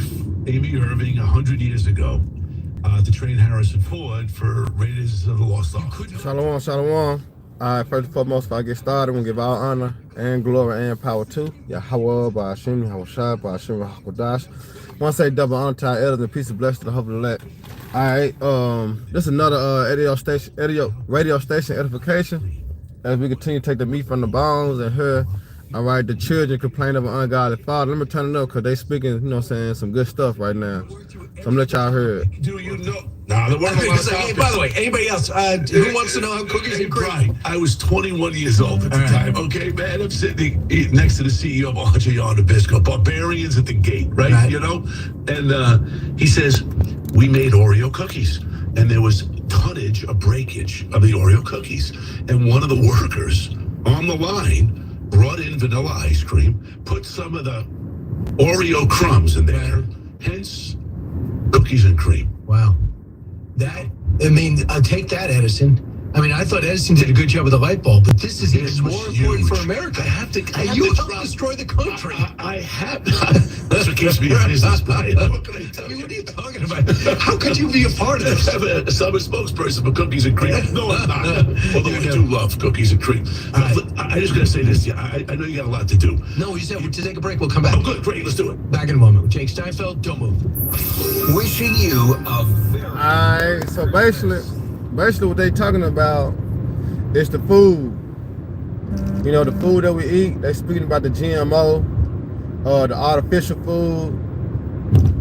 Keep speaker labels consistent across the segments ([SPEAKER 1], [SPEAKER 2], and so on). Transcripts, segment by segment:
[SPEAKER 1] wife, Amy Irving, 100 years ago, to train Harrison Ford for Raiders of the Lost Ark.
[SPEAKER 2] Shalom, shalom. All right, first and foremost, if I get started, we'll give all honor and glory and power to Yahweh, Ba'ashim, Yahushua, Ba'ashim, Hakodash. I want to say double honor to our elders and peace and blessings to the humble elect. All right, this is another radio station Edification. As we continue to take the meat from the bones and hear, all right, the children complain of an ungodly father. Let me turn it up because they speaking, you know what I'm saying, some good stuff right now. So I'm going to let y'all hear it.
[SPEAKER 1] Do you know? Nah, there wasn't a lot of
[SPEAKER 3] Hey, by the way, anybody else who wants to know how cookies and cream?
[SPEAKER 1] Right. I was 21 years old at the time. Okay, man, I'm sitting next to the CEO of Archer Nabisco, barbarians at the gate, right? You know? And he says, we made Oreo cookies. And there was tonnage, a breakage of the Oreo cookies. And one of the workers on the line brought in vanilla ice cream, put some of the Oreo crumbs in there, hence cookies and cream.
[SPEAKER 3] Wow. Take that, Edison. I mean, I thought Edison did a good job with the light bulb, but this is even more important for America. You helped destroy the country.
[SPEAKER 1] I have. That's what keeps me in business, Brian. What can I tell you?
[SPEAKER 3] What are you talking about? How could you be a part of this?
[SPEAKER 1] I'm a spokesperson for cookies and cream. No, I'm not. Although I do love cookies and cream. I just got to say this. I know you got a lot to do.
[SPEAKER 3] No, you said to take a break. We'll come back.
[SPEAKER 1] Oh, good. Great. Let's do it.
[SPEAKER 3] Back in a moment with Jake Steinfeld. Don't move. Wishing you a very...
[SPEAKER 2] All right, so basically what they talking about is the food. You know, the food that we eat. They speaking about the GMO, the artificial food.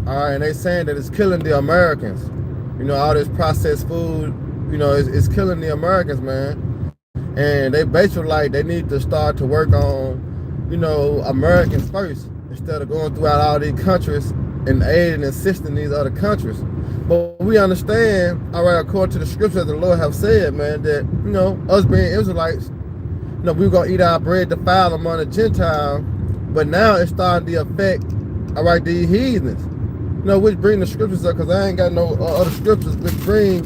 [SPEAKER 2] All right, and they saying that it's killing the Americans. You know, all this processed food, you know, it's killing the Americans, man. And they basically like they need to start to work on, you know, Americans first instead of going throughout all these countries and aiding and assisting these other countries. But we understand, all right, according to the scriptures the Lord have said, man, that, you know, us being Israelites, you know, we were going to eat our bread defiled among the Gentiles, but now it's starting to affect, all right, these heathens. You know, which bring the scriptures up, because I ain't got no other scriptures, which bring,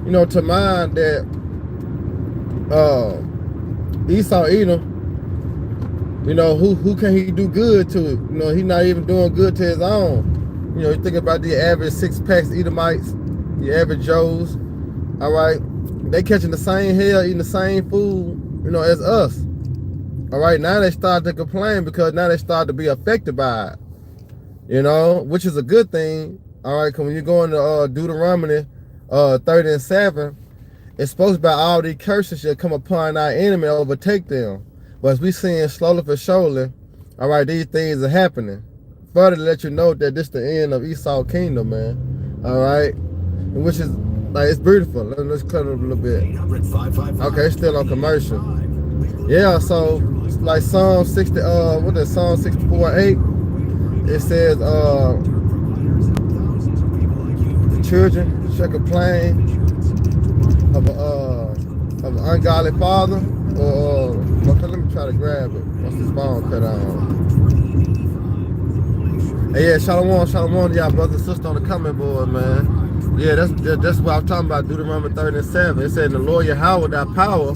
[SPEAKER 2] you know, to mind that Esau Edom, you know, who can he do good to? You know, he's not even doing good to his own. You know, you think about the average six-packs Edomites, the average Joes, all right? They catching the same hell, eating the same food, you know, as us. All right, now they start to complain because now they start to be affected by it, you know, which is a good thing, all right? Because when you go into Deuteronomy 30:7, it's supposed about all these curses shall come upon our enemy and overtake them. But as we seeing slowly but surely, all right, these things are happening. Further to let you know that this is the end of Esau's kingdom, man. All right, which is like it's beautiful. Let's cut it up a little bit. Okay, it's still on commercial. Yeah, so like Psalm 60, what is Psalm 64:8? It says, the children shall complain of an ungodly father. Okay, let me try to grab it. Once this phone cut on. Hey, yeah, shalom, y'all brothers and sisters on the comment board, man. Yeah, that's what I'm talking about, Deuteronomy 30:7. It said, the Lord Yahweh, thy power,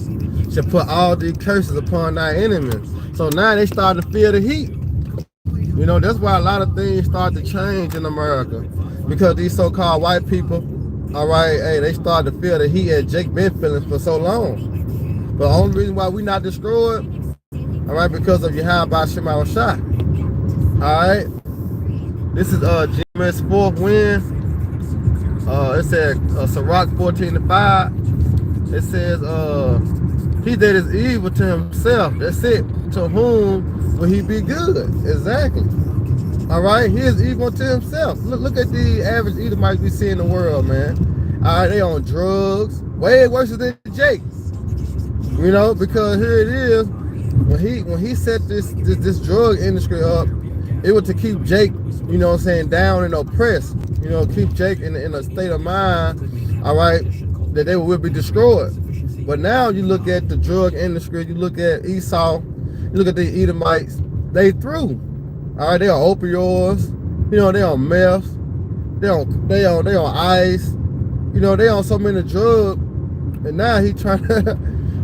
[SPEAKER 2] shall put all these curses upon thy enemies. So now they start to feel the heat. You know, that's why a lot of things start to change in America. Because these so-called white people, all right, hey, they start to feel the heat as Jake been feeling for so long. But the only reason why we not destroyed, all right, because of Yahweh Shema Shah. All right. This is GMS fourth win. It said Sirach 14:5. It says he that is evil to himself. That's it. To whom will he be good? Exactly. All right. He is evil to himself. Look at the average Edomites we see in the world, man. All right, they on drugs, way worse than Jake. You know, because here it is. When he set this drug industry up, it was to keep Jake, you know what I'm saying, down and oppressed. You know, keep Jake in a state of mind, all right, that they will be destroyed. But now you look at the drug industry, you look at Esau, you look at the Edomites, they through. All right, they on opioids, you know, they on meth, they on ice, you know, they on so many drugs, and now he trying to,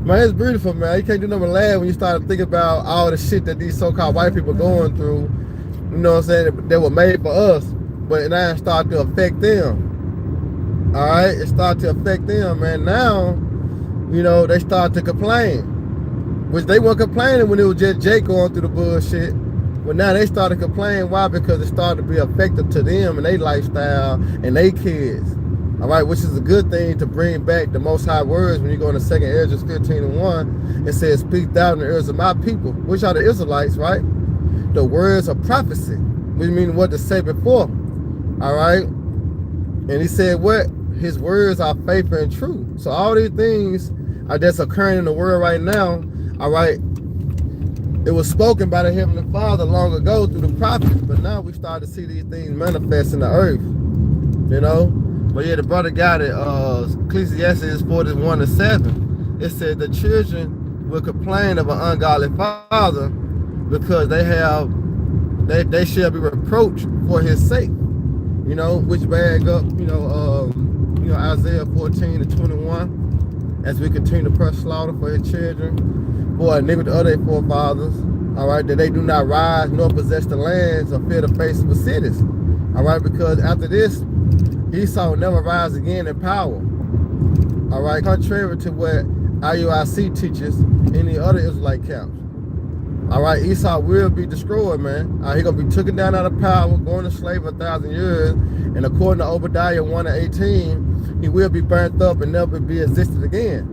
[SPEAKER 2] man, it's beautiful, man. You can't do nothing but laugh when you start to think about all the shit that these so-called white people going through. You know what I'm saying? That were made for us. but now it started to affect them. All right, it started to affect them, man. Now, you know, they start to complain, which they weren't complaining when it was just Jake going through the bullshit. But now they started complaining. Why? Because it started to be effective to them and their lifestyle and their kids. All right, which is a good thing to bring back the Most High words when you go into 2 Ezra 15:1. It says, "Speak thou in the ears of my people," which are the Israelites, right? The words of prophecy, which means what to say before. All right, and he said what? His words are faithful and true. So all these things are just occurring in the world right now. All right, it was spoken by the Heavenly Father long ago through the prophets, but now we start to see these things manifest in the earth. You know. But yeah, the brother got it. Ecclesiastes 41:7. It said the children will complain of an ungodly father because they shall be reproached for his sake. You know, which bag up, Isaiah 14:21. As we continue to press slaughter for his children, for iniquity of their forefathers. All right, that they do not rise nor possess the lands or fear the face of the cities. All right, because after this, Esau will never rise again in power. All right, contrary to what IUIC teaches in the other Israelite camps. All right, Esau will be destroyed, man. He's going to be taken down out of power, going to slave 1,000 years. And according to Obadiah 1:18, he will be burnt up and never be existed again.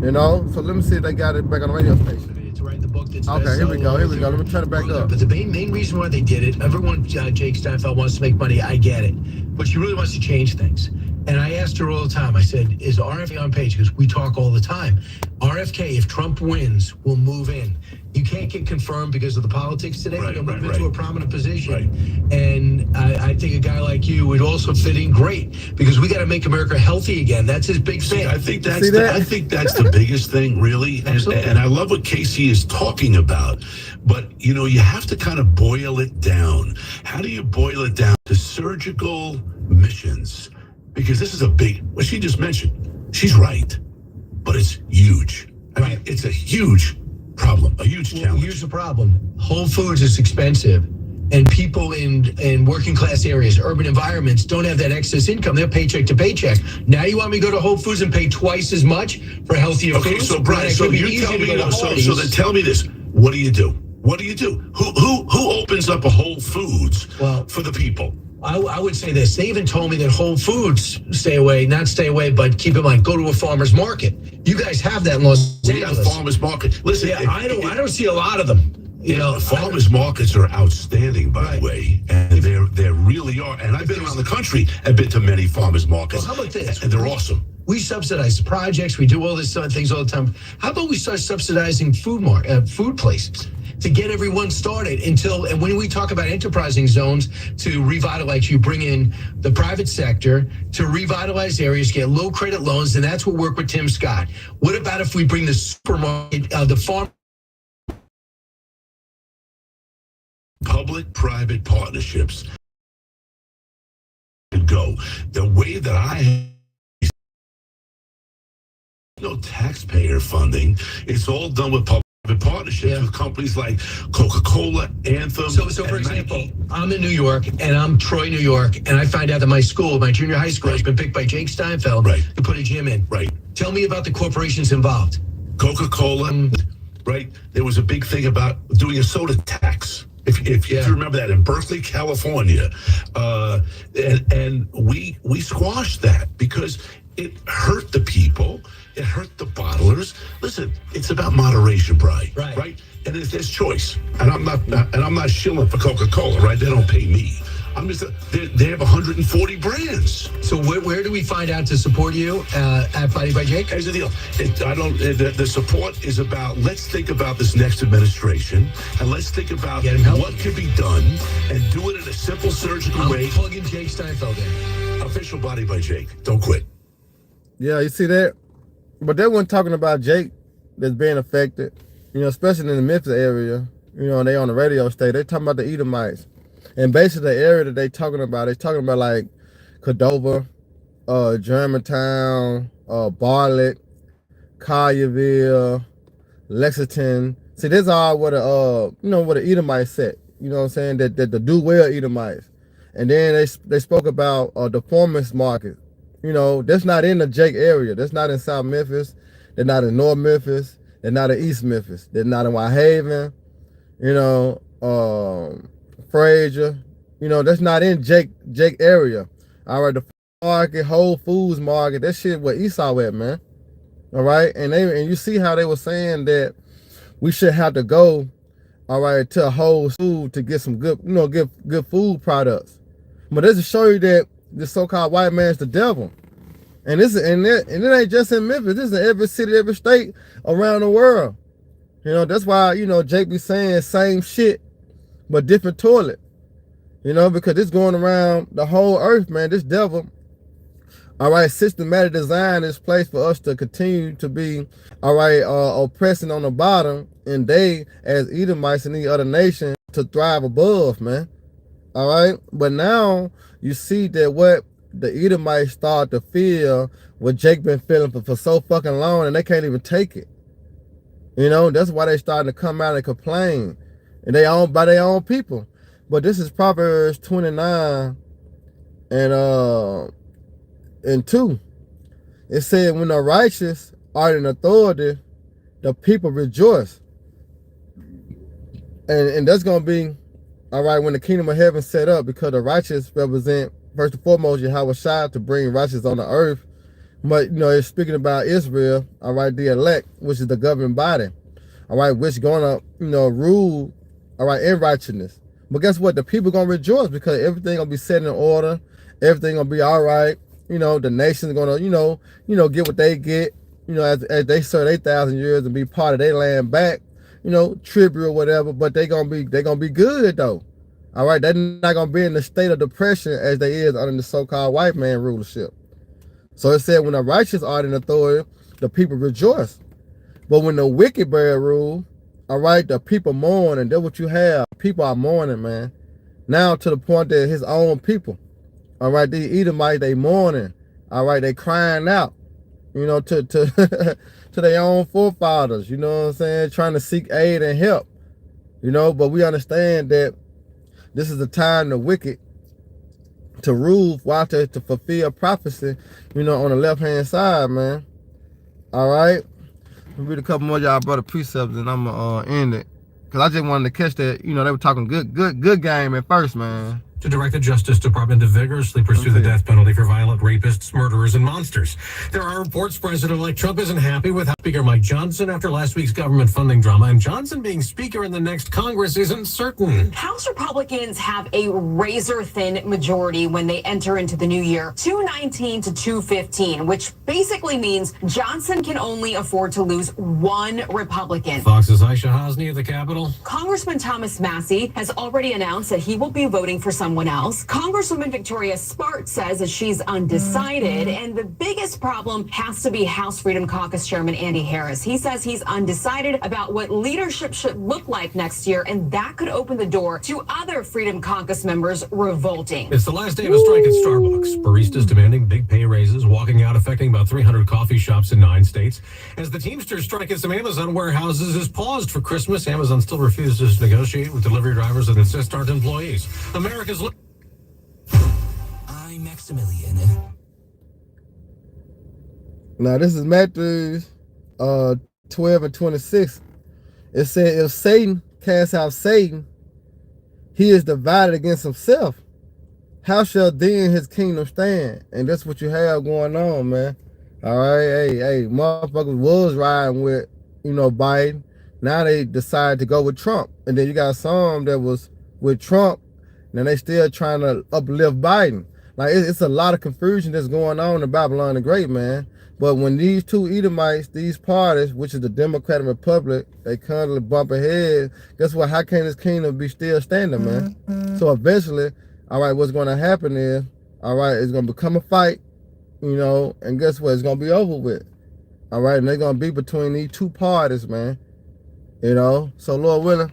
[SPEAKER 2] You know? So let me see if they got it back on the radio station.
[SPEAKER 3] To write the book that's
[SPEAKER 2] okay, here we go. Let me turn it back up.
[SPEAKER 3] But the main reason why they did it, everyone, Jake Steinfeld wants to make money. I get it. But she really wants to change things. And I asked her all the time, I said, is RFK on page? Because we talk all the time. RFK, if Trump wins, will move in. You can't get confirmed because of the politics today. You'll move into a prominent position. Right. And I think a guy like you would also fit in great because we got to make America healthy again. That's his big thing.
[SPEAKER 1] I think that's the biggest thing, really. And I love what Casey is talking about. But, you know, you have to kind of boil it down. How do you boil it down to surgical missions? Because this is a big, what she just mentioned, she's right. But it's huge. I mean, it's a huge problem, a huge challenge.
[SPEAKER 3] Here's the problem. Whole Foods is expensive. And people in working class areas, urban environments, don't have that excess income. They're paycheck to paycheck. Now you want me to go to Whole Foods and pay twice as much for healthier food?
[SPEAKER 1] Okay, so Brian, so you tell me, so then tell me this. What do you do? What do you do? Who opens up a Whole Foods for the people?
[SPEAKER 3] I would say this. They even told me that Whole Foods not stay away, but keep in mind, go to a farmer's market. You guys have that in Los Angeles.
[SPEAKER 1] We have farmer's market. Listen,
[SPEAKER 3] yeah, I don't see a lot of them. You know,
[SPEAKER 1] farmers markets are outstanding, by the way, and they really are. And I've been around the country. I've been to many farmers markets.
[SPEAKER 3] Well, how about this?
[SPEAKER 1] And they're awesome.
[SPEAKER 3] We subsidize projects. We do all this things all the time. How about we start subsidizing food places to get everyone started and when we talk about enterprising zones to revitalize, you bring in the private sector to revitalize areas, get low credit loans, and that's what work with Tim Scott. What about if we bring the supermarket, the farm?
[SPEAKER 1] Public-private partnerships go the way that I no taxpayer funding. It's all done with public partnerships with companies like Coca-Cola, Anthem.
[SPEAKER 3] So for example, I'm in New York and I'm Troy, New York, and I find out that my junior high school, has been picked by Jake Steinfeld to put a gym in. Right. Tell me about the corporations involved.
[SPEAKER 1] Coca-Cola, right? There was a big thing about doing a soda tax. If you remember that in Berkeley, California, and we squashed that because it hurt the people, it hurt the bottlers. Listen, it's about moderation, Brian. Right? And there's choice. And I'm not shilling for Coca-Cola, right? They don't pay me. I'm just they have 140 brands.
[SPEAKER 3] So where do we find out to support you at Fighting by Jake?
[SPEAKER 1] Here's the deal. The support is about, let's think about this next administration and let's think about what could be done and do it in a simple surgical way.
[SPEAKER 3] Plug in Jake Steinfeld in.
[SPEAKER 1] Official Body by Jake. Don't quit.
[SPEAKER 2] Yeah, you see that? But they weren't talking about Jake that's being affected, you know, especially in the Memphis area. You know, and they on the radio station. They talking about the Edomites. And basically the area that they're talking about like Cordova, Germantown, Bartlett, Collierville, Lexington. See, this is all what the Edomites set. You know what I'm saying? That the do well Edomites. And then they spoke about the performance market. You know, that's not in the Jake area. That's not in South Memphis. They're not in North Memphis. They're not in East Memphis. They're not in White Haven. You know, Fraser. You know, that's not in Jake area. All right, the market, Whole Foods market, that shit where Esau at, man. All right, and you see how they were saying that we should have to go, all right, to a Whole Foods to get some good, you know, good food products. But this to show you that the so-called white man's the devil. And it ain't just in Memphis. This is in every city, every state around the world. You know, that's why, you know, Jake be saying same shit, but different toilet. You know, because it's going around the whole earth, man. This devil, all right, systematic design is place for us to continue to be, all right, oppressing on the bottom, and they, as Edomites and the other nations, to thrive above, man. All right, but now you see that what the Edomites start to feel what Jake been feeling for so fucking long, and they can't even take it. You know, that's why they starting to come out and complain, and they owned by their own people. But this is Proverbs 29 and 2. It said, when the righteous are in authority, the people rejoice. And that's gonna be all right when the kingdom of heaven set up, because the righteous represent first and foremost Yahweh Shai to bring righteousness on the earth. But you know, it's speaking about Israel, all right, the elect, which is the governing body, all right, which gonna, you know, rule, all right, in righteousness. But guess what? The people gonna rejoice because everything gonna be set in order, everything gonna be all right. You know, the nation's gonna, you know, get what they get, you know, as they serve 8,000 years and be part of their land back, you know, tribute or whatever. But they gonna be good though. All right, they're not gonna be in the state of depression as they is under the so-called white man rulership. So it said, when the righteous are in authority, the people rejoice. But when the wicked bear rule, all right, the people mourn, and that's what you have. People are mourning, man. Now to the point that his own people, all right, these Edomites, they mourning, all right, they crying out, you know, to to their own forefathers, you know what I'm saying, trying to seek aid and help, you know. But we understand that this is the time the wicked to rule, while to fulfill prophecy, you know, on the left-hand side, man. All right. I'll read a couple more y'all brother precepts and I'm gonna end it. Cause I just wanted to catch that, you know, they were talking good game at first, man.
[SPEAKER 4] To direct the Justice Department to vigorously pursue the death penalty for violent rapists, murderers, and monsters. There are reports President-elect Trump isn't happy with Speaker Mike Johnson after last week's government funding drama, and Johnson being Speaker in the next Congress isn't certain.
[SPEAKER 5] House Republicans have a razor-thin majority when they enter into the new year, 219 to 215, which basically means Johnson can only afford to lose one Republican.
[SPEAKER 4] Fox's Aisha Hasni at the Capitol.
[SPEAKER 5] Congressman Thomas Massey has already announced that he will be voting for someone else. Congresswoman Victoria Spart says that she's undecided, and the biggest problem has to be House Freedom Caucus Chairman Andy Harris. He says he's undecided about what leadership should look like next year, and that could open the door to other Freedom Caucus members revolting.
[SPEAKER 4] It's the last day of a strike at Starbucks. Baristas demanding big pay raises, walking out, affecting about 300 coffee shops in 9 states. As the Teamsters strike at some Amazon warehouses is paused for Christmas, Amazon still refuses to negotiate with delivery drivers that insist aren't employees. America's
[SPEAKER 6] I'm Maximilian.
[SPEAKER 2] Now this is Matthew 12 and 26. It said, if Satan casts out Satan, he is divided against himself. How shall then his kingdom stand? And that's what you have going on, man. All right, hey, motherfuckers was riding with, you know, Biden. Now they decided to go with Trump. And then you got some that was with Trump, and they still trying to uplift Biden. Like, it's a lot of confusion that's going on in Babylon the Great, man. But when these two Edomites, these parties, which is the Democrat and Republic, they constantly bump ahead, guess what? How can this kingdom be still standing, man? So eventually, all right, what's going to happen is, all right, it's going to become a fight, you know, and guess what? It's going to be over with. All right, and they're going to be between these two parties, man. You know, so Lord willing,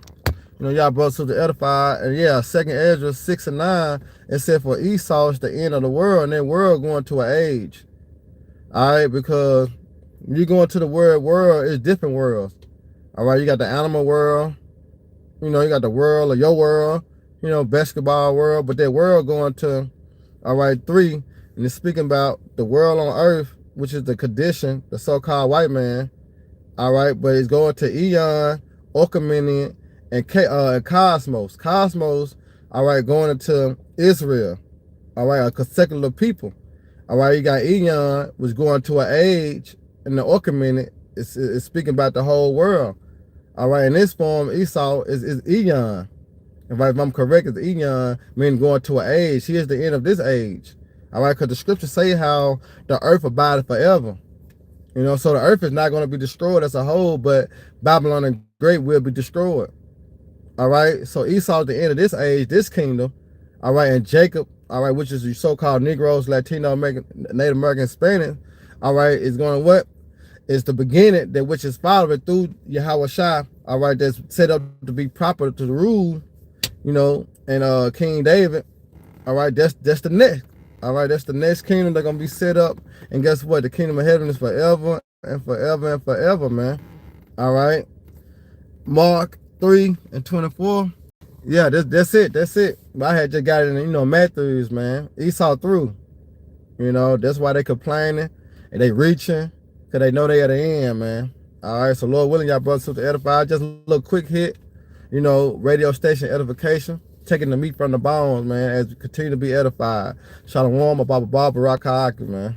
[SPEAKER 2] you know, y'all brothers to edify. And yeah, 2nd Ezra 6 and 9, it said for Esau is the end of the world, and that world going to an age. All right, because you go into the world, it's different worlds. All right, you got the animal world, you know, you got the world of your world, you basketball world, but that world going to, all right, 3, and it's speaking about the world on earth, which is the condition, the so-called white man, all right, but it's going to Eon, Orchomenian, and Cosmos. Cosmos, all right, going into Israel, all right, a consecutive people. All right, you got Eon, which going to an age, and the Orchomenian is speaking about the whole world. All right, in this form, Esau is Eon. If I'm correct, it's Eon, meaning going to an age. He is the end of this age. All right, because the scriptures say how the earth abideth forever. So the earth is not going to be destroyed as a whole, but Babylon the Great will be destroyed. All right, so Esau is the end of this age, this kingdom. All right, and Jacob, all right, which is the so-called Negroes, Latino American, Native American, Hispanic, all right, is going to what? Is the beginning that which is followed through Yahweh Shai, all right, that's set up to be proper to the rule, and King David, all right, that's the next. All right, that's the next kingdom that's going to be set up. And guess what? The kingdom of heaven is forever and forever and forever, man. All right. Mark 3:24. Yeah, that's it. That's it. But I had just got it in, Matthews, man. Esau through. That's why they complaining and they reaching, because they know they at the end, man. All right, so Lord willing, y'all brothers and sisters edified. Just a little quick hit, radio station edification. Taking the meat from the bones, man, as we continue to be edified. Shalom, Baba Barak, man.